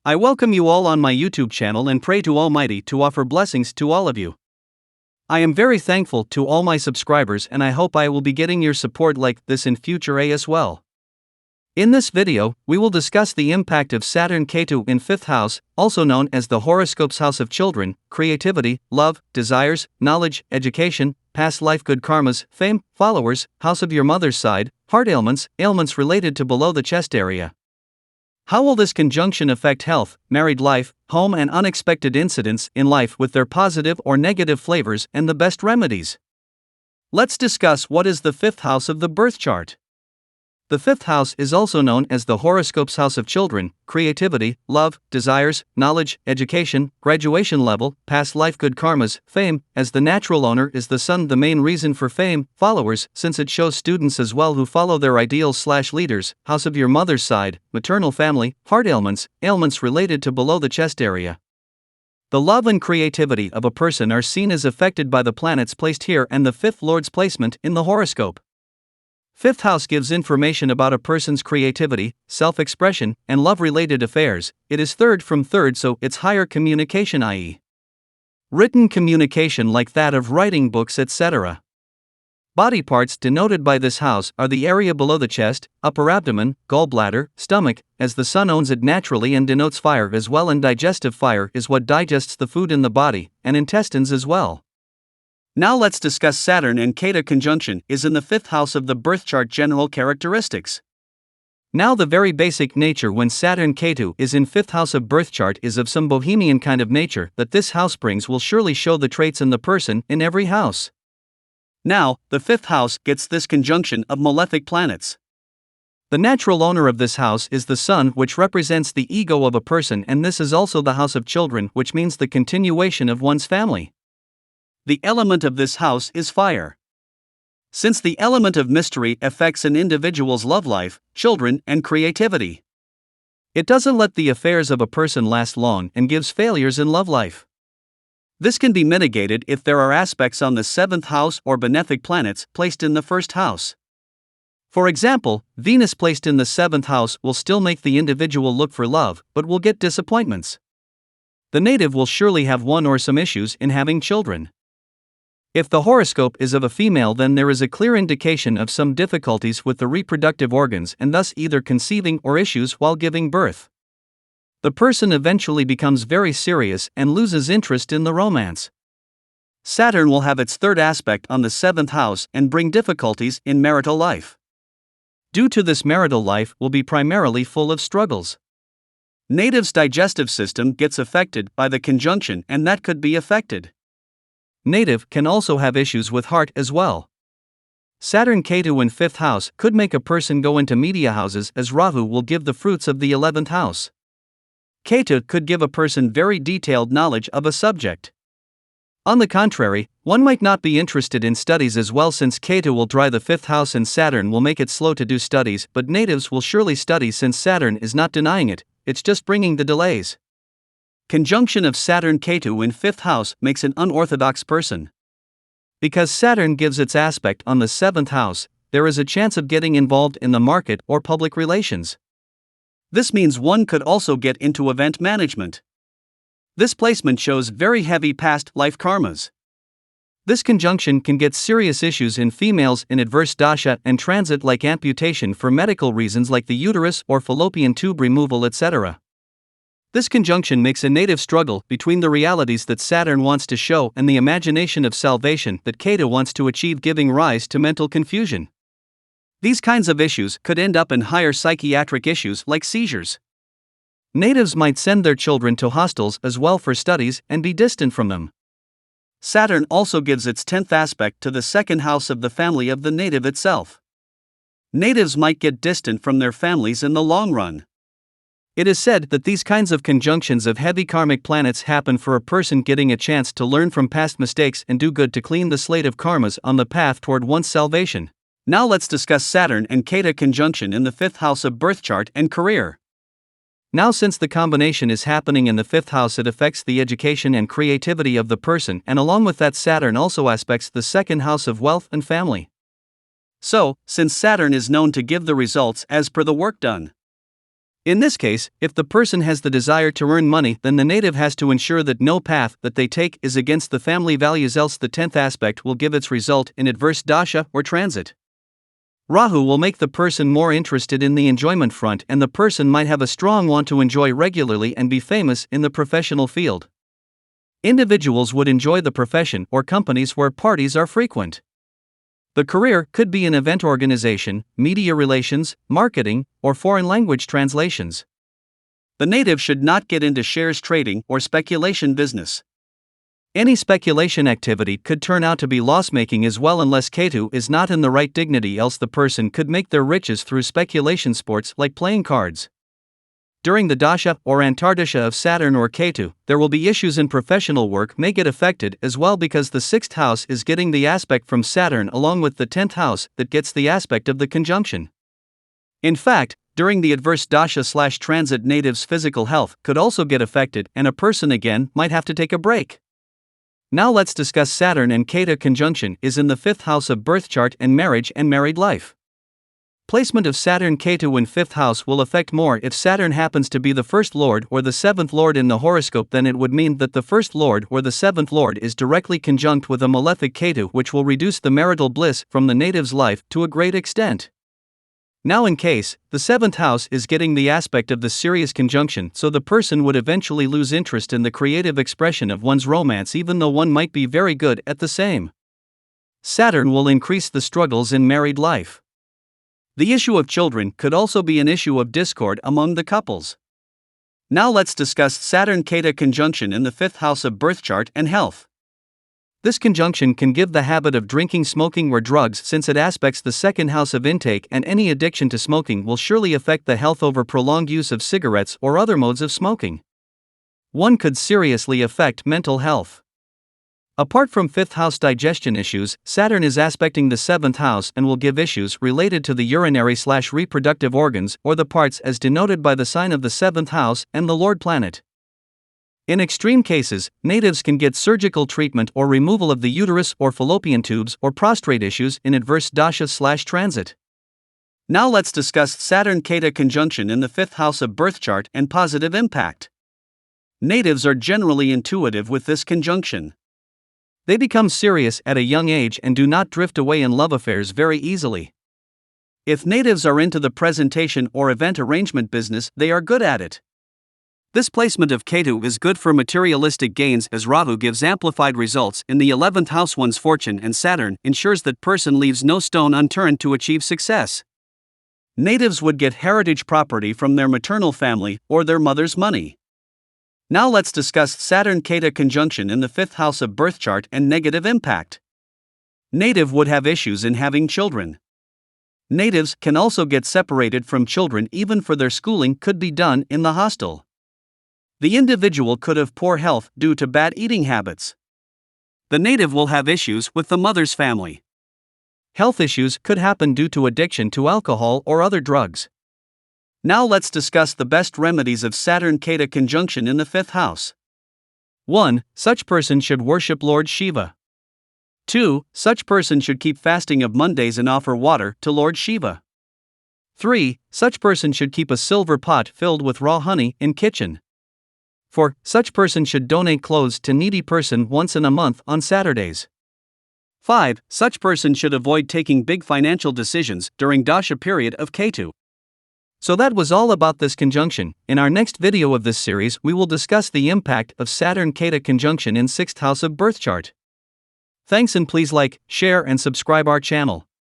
I welcome you all on my YouTube channel and pray to Almighty to offer blessings to all of you. I am very thankful to all my subscribers and I hope I will be getting your support like this in future as well. In this video, we will discuss the impact of Saturn Ketu in 5th house, also known as the horoscope's house of children, creativity, love, desires, knowledge, education, past life good karmas, fame, followers, house of your mother's side, heart ailments, ailments related to below the chest area. How will this conjunction affect health, married life, home and unexpected incidents in life with their positive or negative flavors and the best remedies? Let's discuss what is the 5th house of the birth chart. The 5th house is also known as the horoscope's house of children, creativity, love, desires, knowledge, education, graduation level, past life good karmas, fame, as the natural owner is the sun. The main reason for fame, followers, since it shows students as well who follow their ideals/leaders, house of your mother's side, maternal family, heart ailments, ailments related to below the chest area. The love and creativity of a person are seen as affected by the planets placed here and the 5th lord's placement in the horoscope. 5th house gives information about a person's creativity, self-expression, and love-related affairs. It is third from third, so it's higher communication, i.e. written communication like that of writing books, etc. Body parts denoted by this house are the area below the chest, upper abdomen, gallbladder, stomach, as the sun owns it naturally and denotes fire as well, and digestive fire is what digests the food in the body, and intestines as well. Now let's discuss Saturn and Ketu conjunction is in the 5th house of the birth chart general characteristics. Now the very basic nature when Saturn Ketu is in 5th house of birth chart is of some bohemian kind of nature that this house brings will surely show the traits in the person in every house. Now, the 5th house gets this conjunction of malefic planets. The natural owner of this house is the sun, which represents the ego of a person, and this is also the house of children, which means the continuation of one's family. The element of this house is fire. Since the element of mystery affects an individual's love life, children, and creativity, it doesn't let the affairs of a person last long and gives failures in love life. This can be mitigated if there are aspects on the 7th house or benefic planets placed in the 1st house. For example, Venus placed in the 7th house will still make the individual look for love, but will get disappointments. The native will surely have one or some issues in having children. If the horoscope is of a female, then there is a clear indication of some difficulties with the reproductive organs and thus either conceiving or issues while giving birth. The person eventually becomes very serious and loses interest in the romance. Saturn will have its 3rd aspect on the 7th house and bring difficulties in marital life. Due to this, marital life will be primarily full of struggles. Native's digestive system gets affected by the conjunction, and that could be affected. Native can also have issues with heart as well. Saturn Ketu in 5th house could make a person go into media houses, as Rahu will give the fruits of the 11th house. Ketu could give a person very detailed knowledge of a subject. On the contrary, one might not be interested in studies as well, since Ketu will dry the 5th house and Saturn will make it slow to do studies, but natives will surely study since Saturn is not denying it, it's just bringing the delays. Conjunction of Saturn Ketu in 5th house makes an unorthodox person. Because Saturn gives its aspect on the 7th house, there is a chance of getting involved in the market or public relations. This means one could also get into event management. This placement shows very heavy past life karmas. This conjunction can get serious issues in females in adverse dasha and transit, like amputation for medical reasons like the uterus or fallopian tube removal, etc. This conjunction makes a native struggle between the realities that Saturn wants to show and the imagination of salvation that Ketu wants to achieve, giving rise to mental confusion. These kinds of issues could end up in higher psychiatric issues like seizures. Natives might send their children to hostels as well for studies and be distant from them. Saturn also gives its 10th aspect to the 2nd house of the family of the native itself. Natives might get distant from their families in the long run. It is said that these kinds of conjunctions of heavy karmic planets happen for a person getting a chance to learn from past mistakes and do good to clean the slate of karmas on the path toward one's salvation. Now let's discuss Saturn and Ketu conjunction in the 5th house of birth chart and career. Now, since the combination is happening in the 5th house, it affects the education and creativity of the person, and along with that, Saturn also aspects the 2nd house of wealth and family. So, since Saturn is known to give the results as per the work done, In this case, if the person has the desire to earn money, then the native has to ensure that no path that they take is against the family values, else the 10th aspect will give its result in adverse dasha or transit. Rahu will make the person more interested in the enjoyment front, and the person might have a strong want to enjoy regularly and be famous in the professional field. Individuals would enjoy the profession or companies where parties are frequent. The career could be in event organization, media relations, marketing, or foreign language translations. The native should not get into shares trading or speculation business. Any speculation activity could turn out to be loss-making as well unless Ketu is not in the right dignity, else the person could make their riches through speculation sports like playing cards. During the dasha or antardasha of Saturn or Ketu, there will be issues in professional work may get affected as well because the 6th house is getting the aspect from Saturn along with the 10th house that gets the aspect of the conjunction. In fact, during the adverse dasha/transit, natives' physical health could also get affected and a person again might have to take a break. Now let's discuss Saturn and Ketu conjunction is in the 5th house of birth chart and marriage and married life. Placement of Saturn Ketu in 5th house will affect more if Saturn happens to be the 1st lord or the 7th lord in the horoscope. Then it would mean that the 1st lord or the 7th lord is directly conjunct with a malefic Ketu, which will reduce the marital bliss from the native's life to a great extent. Now in case the 7th house is getting the aspect of the serious conjunction, so the person would eventually lose interest in the creative expression of one's romance even though one might be very good at the same. Saturn will increase the struggles in married life. The issue of children could also be an issue of discord among the couples. Now let's discuss Saturn Ketu conjunction in the 5th house of birth chart and health. This conjunction can give the habit of drinking, smoking, or drugs since it aspects the 2nd house of intake, and any addiction to smoking will surely affect the health over prolonged use of cigarettes or other modes of smoking. One could seriously affect mental health. Apart from 5th house digestion issues, Saturn is aspecting the 7th house and will give issues related to the urinary/reproductive organs or the parts as denoted by the sign of the 7th house and the Lord planet. In extreme cases, natives can get surgical treatment or removal of the uterus or fallopian tubes or prostate issues in adverse dasha/transit. Now let's discuss Saturn Ketu conjunction in the 5th house of birth chart and positive impact. Natives are generally intuitive with this conjunction. They become serious at a young age and do not drift away in love affairs very easily. If natives are into the presentation or event arrangement business, they are good at it. This placement of Ketu is good for materialistic gains as Rahu gives amplified results in the 11th house. One's fortune and Saturn ensures that person leaves no stone unturned to achieve success. Natives would get heritage property from their maternal family or their mother's money. Now let's discuss Saturn Ketu conjunction in the 5th house of birth chart and negative impact. Native would have issues in having children. Natives can also get separated from children even for their schooling could be done in the hostel. The individual could have poor health due to bad eating habits. The native will have issues with the mother's family. Health issues could happen due to addiction to alcohol or other drugs. Now let's discuss the best remedies of Saturn Ketu conjunction in the 5th house. 1. Such person should worship Lord Shiva. 2. Such person should keep fasting of Mondays and offer water to Lord Shiva. 3. Such person should keep a silver pot filled with raw honey in kitchen. 4. Such person should donate clothes to needy person once in a month on Saturdays. 5. Such person should avoid taking big financial decisions during dasha period of Ketu. So that was all about this conjunction. In our next video of this series, we will discuss the impact of Saturn Ketu conjunction in 6th house of birth chart. Thanks, and please like, share and subscribe our channel.